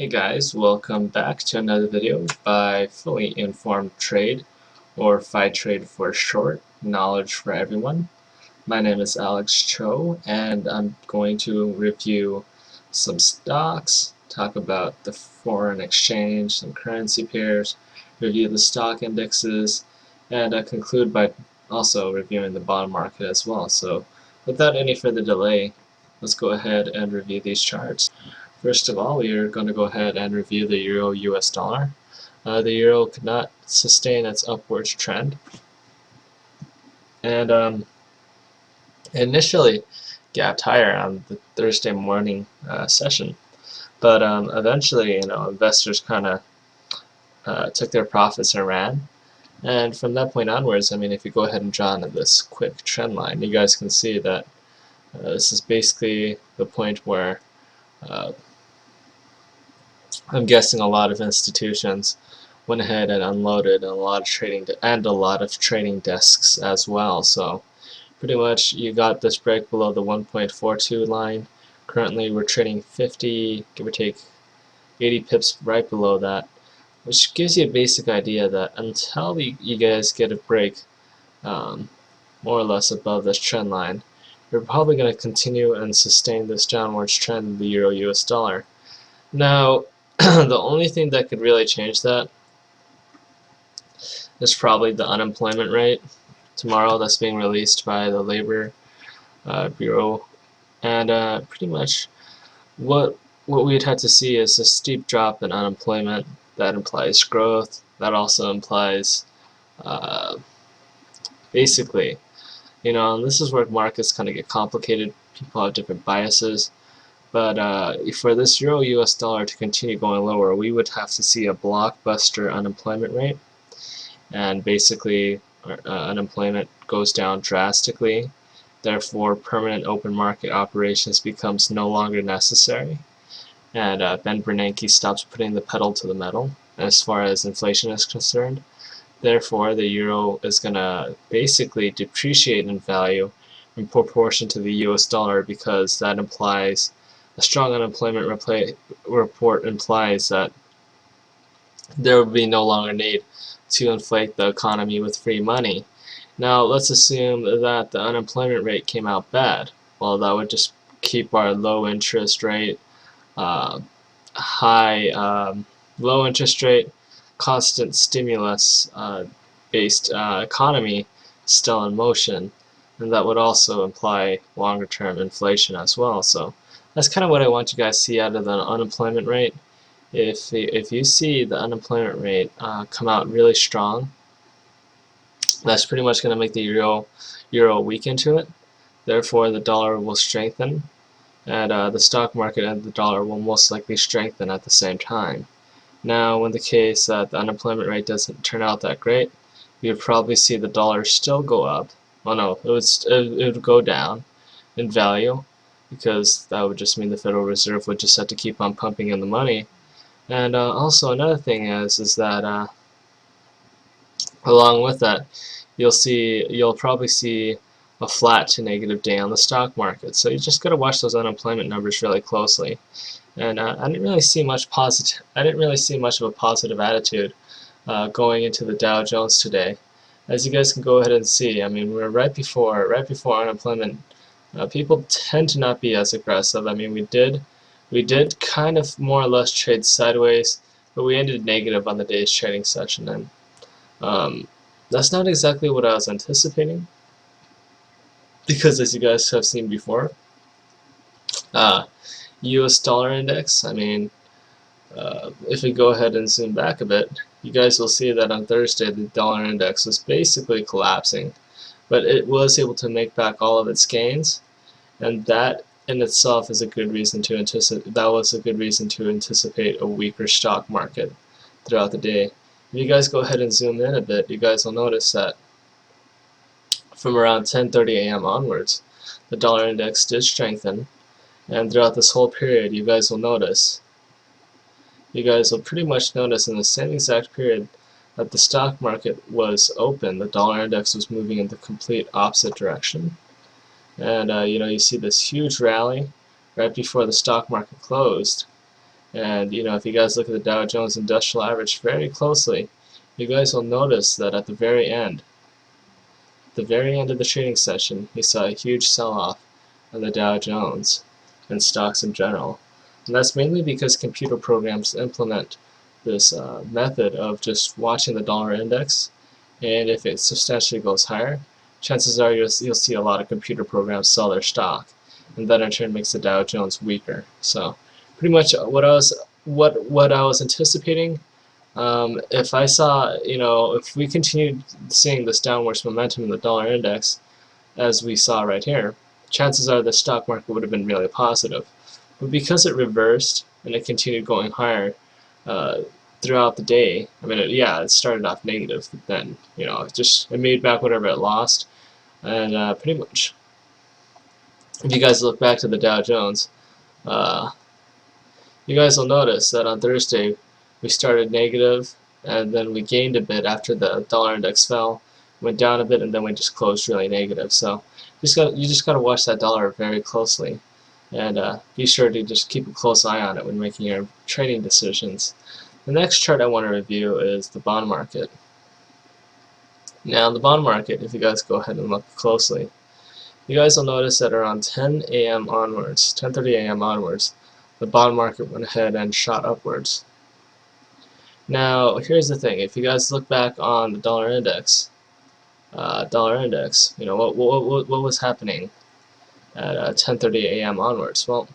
Hey guys, welcome back to another video by Fully Informed Trade, or Fitrade for short, knowledge for everyone. My name is Alex Cho, and I'm going to review some stocks, talk about the foreign exchange, some currency pairs, review the stock indexes, and conclude by also reviewing the bond market as well. So without any further delay, let's go ahead and review these charts. First of all, we are going to go ahead and review the Euro US dollar. The Euro could not sustain its upwards trend, and initially gapped higher on the Thursday morning session. But eventually, investors kind of took their profits and ran. And from that point onwards, if you go ahead and draw on this quick trend line, you guys can see that this is basically the point where I'm guessing a lot of institutions went ahead and unloaded a lot of trading desks as well. So pretty much you got this break below the 1.42 line. Currently we're trading 50, give or take 80 pips right below that, which gives you a basic idea that until you guys get a break more or less above this trend line, you're probably going to continue and sustain this downwards trend in the Euro US dollar. Now, the only thing that could really change that is probably the unemployment rate tomorrow that's being released by the Labor Bureau, and pretty much what we'd have to see is a steep drop in unemployment. That implies growth. That also implies basically, and this is where markets kind of get complicated. People have different biases. But for this Euro US dollar to continue going lower, we would have to see a blockbuster unemployment rate, and basically unemployment goes down drastically. Therefore, permanent open market operations becomes no longer necessary, and Ben Bernanke stops putting the pedal to the metal as far as inflation is concerned. Therefore, the euro is going to basically depreciate in value in proportion to the US dollar, because that implies a strong unemployment report implies that there will be no longer need to inflate the economy with free money. Now, let's assume that the unemployment rate came out bad. Well, that would just keep our low interest rate, constant stimulus based economy still in motion, and that would also imply longer term inflation as well. So that's kind of what I want you guys to see out of the unemployment rate. If you see the unemployment rate come out really strong, that's pretty much going to make the euro weaken to it. Therefore, the dollar will strengthen, and the stock market and the dollar will most likely strengthen at the same time. Now, in the case that the unemployment rate doesn't turn out that great, you would probably see the dollar still go up. Well, no, it would go down in value, because that would just mean the Federal Reserve would just have to keep on pumping in the money. And also another thing is that along with that, you'll probably see a flat to negative day on the stock market. So you just got to watch those unemployment numbers really closely. And I didn't really see much of a positive attitude going into the Dow Jones today. As you guys can go ahead and see, we're right before unemployment. People tend to not be as aggressive. We did kind of more or less trade sideways, but we ended negative on the day's trading session, and that's not exactly what I was anticipating, because as you guys have seen before, US dollar index, if we go ahead and zoom back a bit, you guys will see that on Thursday the dollar index was basically collapsing, but it was able to make back all of its gains, and that in itself is a good reason to anticipate a weaker stock market throughout the day. If you guys go ahead and zoom in a bit, you guys will notice that from around 10:30 a.m. onwards, the dollar index did strengthen, and throughout this whole period, you guys will pretty much notice in the same exact period that the stock market was open, the dollar index was moving in the complete opposite direction. And you see this huge rally right before the stock market closed, And if you guys look at the Dow Jones Industrial Average very closely, you guys will notice that at the very end of the trading session, you saw a huge sell-off of the Dow Jones and stocks in general. And that's mainly because computer programs implement this method of just watching the dollar index, and if it substantially goes higher, chances are you'll see a lot of computer programs sell their stock, and that in turn makes the Dow Jones weaker. So pretty much what I was anticipating, if I saw, if we continued seeing this downwards momentum in the dollar index, as we saw right here, chances are the stock market would have been really positive. But because it reversed and it continued going higher throughout the day, I mean, it started off negative, but then, it made back whatever it lost, and pretty much, if you guys look back to the Dow Jones, you guys will notice that on Thursday we started negative, and then we gained a bit after the dollar index fell, went down a bit, and then we just closed really negative. So you just got to watch that dollar very closely, and be sure to just keep a close eye on it when making your trading decisions. The next chart I want to review is the bond market. Now, the bond market, if you guys go ahead and look closely, you guys will notice that around 10 a.m. onwards, 10:30 a.m. onwards, the bond market went ahead and shot upwards. Now, here's the thing: if you guys look back on the dollar index, what was happening at 10:30 a.m. onwards? Well,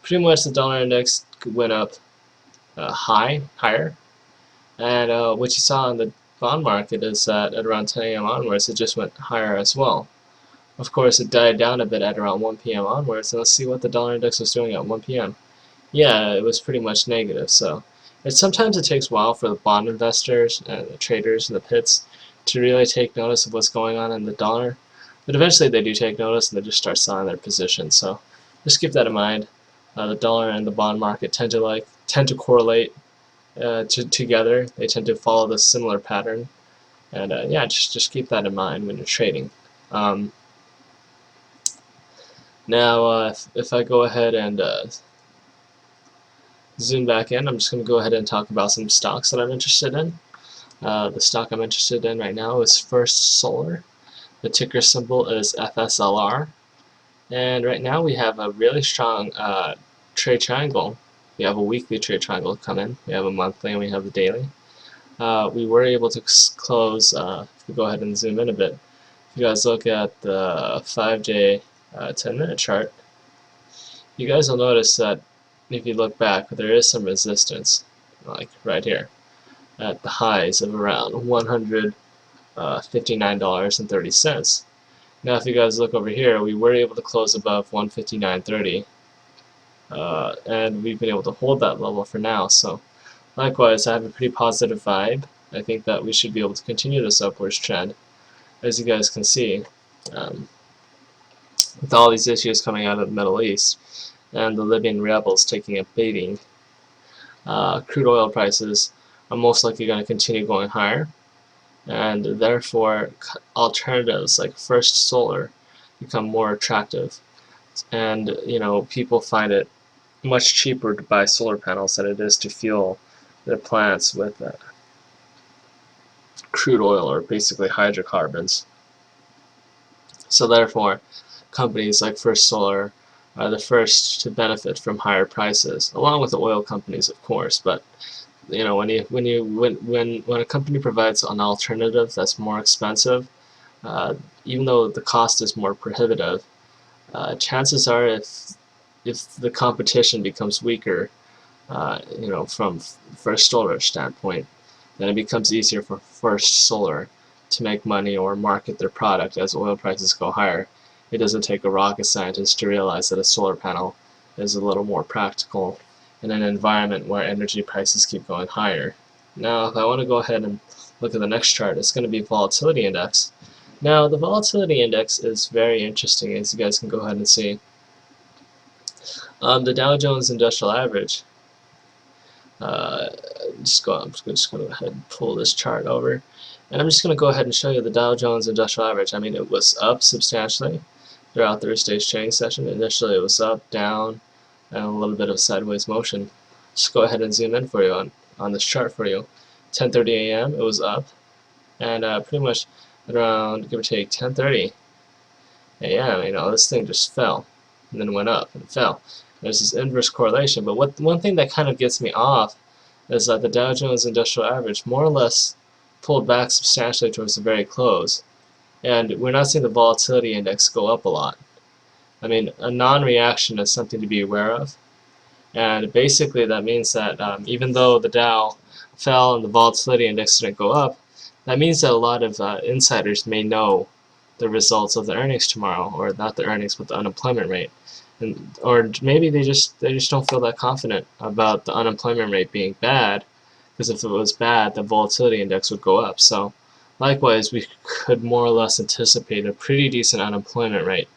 pretty much the dollar index went up higher, and what you saw in the bond market is that at around 10 a.m. onwards, it just went higher as well. Of course, it died down a bit at around 1 p.m. onwards, and let's see what the dollar index was doing at 1 p.m. Yeah, it was pretty much negative. So sometimes it takes a while for the bond investors and the traders and the pits to really take notice of what's going on in the dollar, but eventually they do take notice and they just start selling their positions. So just keep that in mind. The dollar and the bond market tend to correlate together. They tend to follow this similar pattern, and just keep that in mind when you're trading. Now, if I go ahead and zoom back in, I'm just going to go ahead and talk about some stocks that I'm interested in. The stock I'm interested in right now is First Solar. The ticker symbol is FSLR. And right now we have a really strong trade triangle. We have a weekly trade triangle come in. We have a monthly and we have the daily. We were able to close, if we go ahead and zoom in a bit, if you guys look at the 5-day 10-minute chart, you guys will notice that if you look back, there is some resistance, like right here, at the highs of around $159.30. Now, if you guys look over here, we were able to close above 159.30, and we've been able to hold that level for now. So, likewise, I have a pretty positive vibe. I think that we should be able to continue this upwards trend, as you guys can see. With all these issues coming out of the Middle East and the Libyan rebels taking a beating, crude oil prices are most likely going to continue going higher, and therefore alternatives like First Solar become more attractive. And people find it much cheaper to buy solar panels than it is to fuel their plants with crude oil, or basically hydrocarbons. So therefore, companies like First Solar are the first to benefit from higher prices, along with the oil companies, of course. But when a company provides an alternative that's more expensive, even though the cost is more prohibitive, chances are if the competition becomes weaker, from First Solar's standpoint, then it becomes easier for First Solar to make money or market their product as oil prices go higher. It doesn't take a rocket scientist to realize that a solar panel is a little more practical in an environment where energy prices keep going higher. Now, if I want to go ahead and look at the next chart, it's going to be volatility index. Now, the volatility index is very interesting, as you guys can go ahead and see. The Dow Jones Industrial Average. I'm just going to go ahead and pull this chart over, and I'm just going to go ahead and show you the Dow Jones Industrial Average. I mean, it was up substantially throughout Thursday's trading session. Initially, it was up, down, and a little bit of sideways motion. just go ahead and zoom in for you on this chart for you. 10:30 a.m. it was up, and pretty much around, give or take, 10:30 a.m. This thing just fell and then went up and fell. There's this inverse correlation, but one thing that kind of gets me off is that the Dow Jones Industrial Average more or less pulled back substantially towards the very close, and we're not seeing the volatility index go up a lot. I mean, a non-reaction is something to be aware of, and basically that means that even though the Dow fell and the volatility index didn't go up, that means that a lot of insiders may know the results of the earnings tomorrow, or not the earnings, but the unemployment rate, or maybe they just don't feel that confident about the unemployment rate being bad, because if it was bad, the volatility index would go up. So likewise, we could more or less anticipate a pretty decent unemployment rate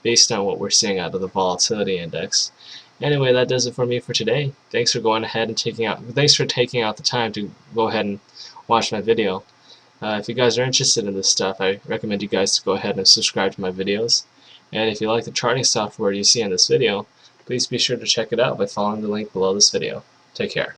based on what we're seeing out of the volatility index. Anyway, that does it for me for today. Thanks for going ahead and taking out the time to go ahead and watch my video. If you guys are interested in this stuff, I recommend you guys to go ahead and subscribe to my videos. And if you like the charting software you see in this video, please be sure to check it out by following the link below this video. Take care.